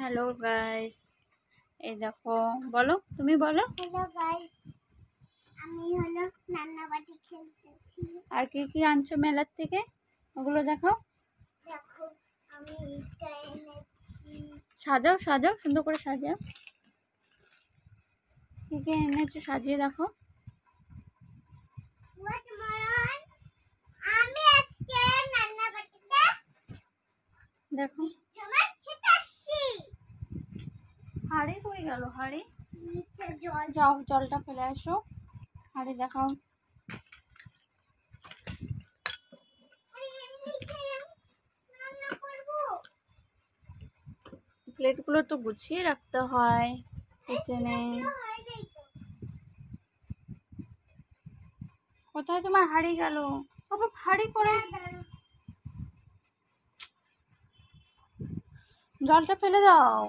Hello guys, এই দেখো, বলো, তুমি বলো। হ্যালো গাইস, আমি হলো নান্নাবাটি খেলতেছি। আর কি কি আনছো মেলার থেকে, ওগুলো দেখো। দেখো, আমি এটা এনেছি। সাজাও সাজাও, সুন্দর করে সাজাও। কি কি এনেছো সাজিয়ে দেখো। আমি আজকে নান্নাবাটিতে দেখো জমাট খেতে আসছি। হাড়ি কই গেল? হাড়ি নিচে জল। যাও, জলটা ফেলে আসো। হাড়ি দেখাও। রান্না করব। প্লেটগুলো তো গুছিয়ে রাখতে হয় কিচেনে। কোথায় তোমার হাড়ি গেল? বাবা, হাড়ি করে জলটা ফেলে দাও।